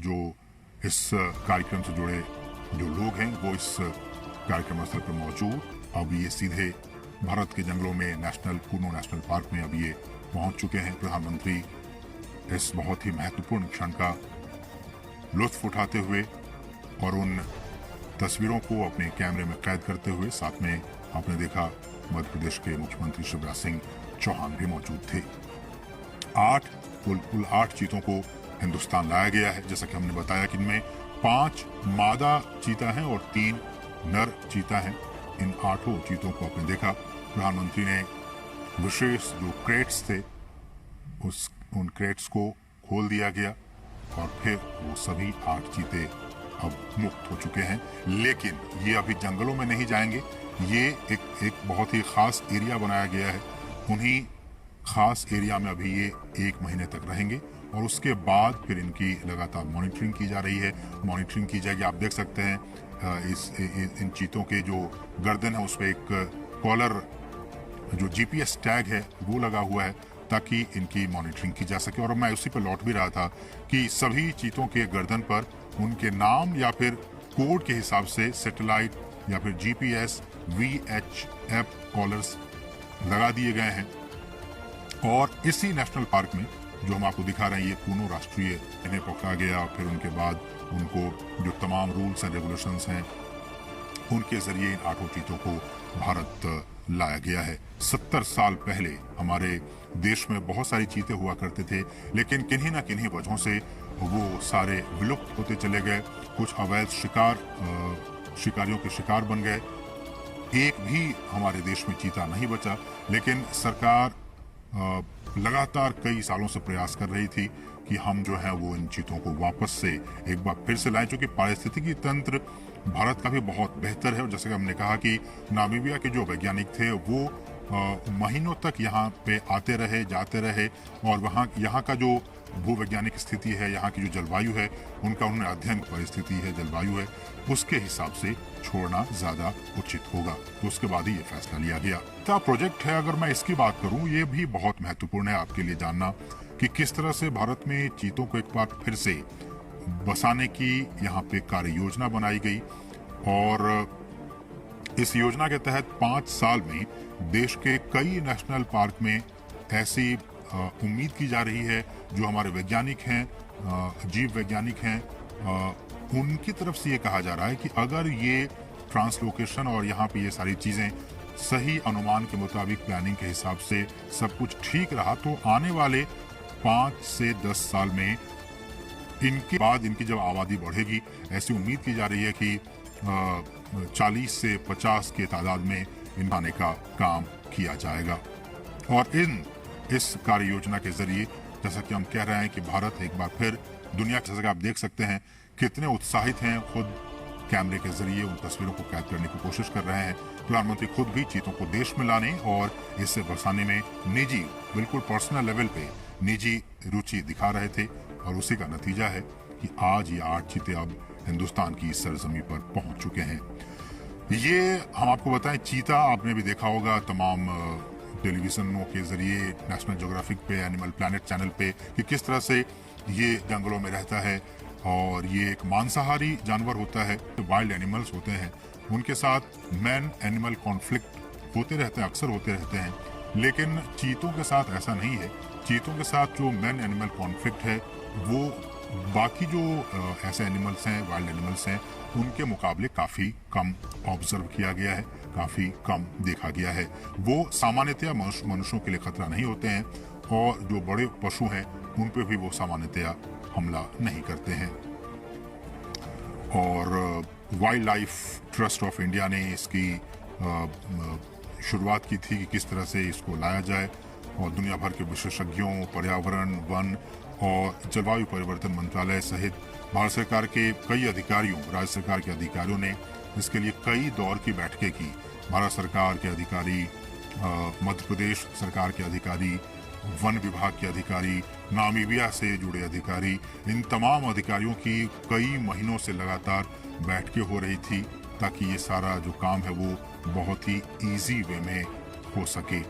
जो इस कार्यक्रम से जुड़े जो लोग हैं वो इस कार्यक्रम स्थल पर मौजूद। अब ये सीधे भारत के जंगलों में कूनो नेशनल पार्क में अब ये पहुंच चुके हैं। प्रधानमंत्री इस बहुत ही महत्वपूर्ण क्षण का लुत्फ उठाते हुए और उन तस्वीरों को अपने कैमरे में कैद करते हुए, साथ में आपने देखा मध्य प्रदेश के मुख्यमंत्री शिवराज सिंह चौहान भी मौजूद थे। कुल 8 चीतों को हिंदुस्तान लाया गया है। जैसा कि हमने बताया कि इनमें 5 मादा चीता हैं और 3 नर चीता हैं। इन 8 चीतों को आपने देखा। प्रधानमंत्री ने विशेष जो क्रेट्स थे उन क्रेट्स को खोल दिया गया और फिर वो सभी 8 चीते अब मुक्त हो चुके हैं। लेकिन ये अभी जंगलों में नहीं जाएंगे। ये एक बहुत ही खास एरिया बनाया गया है। उन्हीं खास एरिया में अभी ये 1 महीने तक रहेंगे और उसके बाद फिर इनकी लगातार मॉनिटरिंग की जा रही है। मॉनिटरिंग की जाएगी। आप देख सकते हैं इन चीतों के जो गर्दन है उस पर एक कॉलर जो GPS टैग है वो लगा हुआ है ताकि इनकी मॉनिटरिंग की जा सके। और मैं उसी पर लौट भी रहा था कि सभी चीतों के गर्दन पर उनके नाम या फिर कोड के हिसाब से सैटेलाइट या फिर GPS VHF कॉलर्स लगा दिए गए हैं। और इसी नेशनल पार्क में जो हम आपको दिखा रहे हैं, ये कूनो राष्ट्रीय इन्हें पकड़ा गया। फिर उनके बाद उनको जो तमाम रूल्स एंड रेगुलेशंस हैं उनके जरिए इन 8 चीतों को भारत लाया गया है। 70 साल पहले हमारे देश में बहुत सारे चीते हुआ करते थे, लेकिन किन्हीं ना किन्हीं वजहों से वो सारे विलुप्त होते चले गए। कुछ अवैध शिकारियों के शिकार बन गए। एक भी हमारे देश में चीता नहीं बचा। लेकिन सरकार लगातार कई सालों से प्रयास कर रही थी कि हम जो है वो इन चीतों को वापस से एक बार फिर से लाएं, क्योंकि पारिस्थितिकी तंत्र भारत का भी बहुत बेहतर है। और जैसे कि हमने कहा कि नामीबिया के जो वैज्ञानिक थे वो महीनों तक यहाँ पे आते रहे, जाते रहे और यहाँ का जो भूवैज्ञानिक स्थिति है, यहाँ की जो जलवायु है, उनका उन्होंने अध्ययन, परिस्थिति है, जलवायु है, उसके हिसाब से छोड़ना ज्यादा उचित होगा। तो उसके बाद ही ये फैसला लिया गया। प्रोजेक्ट है, अगर मैं इसकी बात करूं, ये भी बहुत महत्वपूर्ण है आपके लिए जानना कि किस तरह से भारत में चीतों को एक बार फिर से बसाने की यहाँ पे कार्य योजना बनाई गई। और इस योजना के तहत 5 साल में देश के कई नेशनल पार्क में ऐसी उम्मीद की जा रही है, जो हमारे वैज्ञानिक हैं, जीव वैज्ञानिक हैं, उनकी तरफ से ये कहा जा रहा है कि अगर ये ट्रांसलोकेशन और यहाँ पे ये सारी चीजें सही अनुमान के मुताबिक, प्लानिंग के हिसाब से सब कुछ ठीक रहा, तो आने वाले 5 से 10 साल में इनके बाद इनकी जब आबादी बढ़ेगी, ऐसी उम्मीद की जा रही है कि 40 से 50 के तादाद में इन आने का काम किया जाएगा। और इस कार्य योजना के जरिए, जैसा कि हम कह रहे हैं कि भारत एक बार फिर दुनिया, जैसा कि आप देख सकते हैं कितने उत्साहित हैं, खुद कैमरे के जरिए उन तस्वीरों को कैद करने की कोशिश कर रहे हैं। प्रधानमंत्री खुद भी चीतों को देश में लाने और इससे बसाने में निजी, बिल्कुल पर्सनल लेवल पे निजी रुचि दिखा रहे थे। और उसी का नतीजा है कि आज ये 8 चीते अब हिंदुस्तान की सरजमी पर पहुंच चुके हैं। ये हम आपको बताएं, चीता आपने भी देखा होगा तमाम टेलीविजनों के जरिए, नेशनल ज्योग्राफिक पे, एनिमल प्लैनेट चैनल पे, कि किस तरह से ये जंगलों में रहता है। और ये एक मांसाहारी जानवर होता है। वाइल्ड एनिमल्स होते हैं, उनके साथ मैन एनिमल कॉन्फ्लिक्ट होते रहते हैं, अक्सर होते रहते हैं। लेकिन चीतों के साथ ऐसा नहीं है। चीतों के साथ जो मैन एनिमल कॉन्फ्लिक्ट है वो बाकी जो ऐसे एनिमल्स हैं, वाइल्ड एनिमल्स हैं, उनके मुकाबले काफी कम ऑब्जर्व किया गया है, काफी कम देखा गया है। वो सामान्यतया मनुष्यों के लिए खतरा नहीं होते हैं और जो बड़े पशु हैं उन पे भी वो सामान्यतया हमला नहीं करते हैं। और wild life trust of India ने इसकी शुरुआत की थी कि किस तरह से इसको लाया जाए, और दुनिया भर के विशेषज्ञों, पर्यावरण, वन और जलवायु परिवर्तन मंत्रालय सहित भारत सरकार के कई अधिकारियों, राज्य सरकार के अधिकारियों ने इसके लिए कई दौर की बैठकें की। भारत सरकार के अधिकारी, मध्य प्रदेश सरकार के अधिकारी, वन विभाग के अधिकारी, नामीबिया से जुड़े अधिकारी, इन तमाम अधिकारियों की कई महीनों से लगातार बैठकें हो रही थी ताकि ये सारा जो काम है वो बहुत ही इजी वे में हो सके।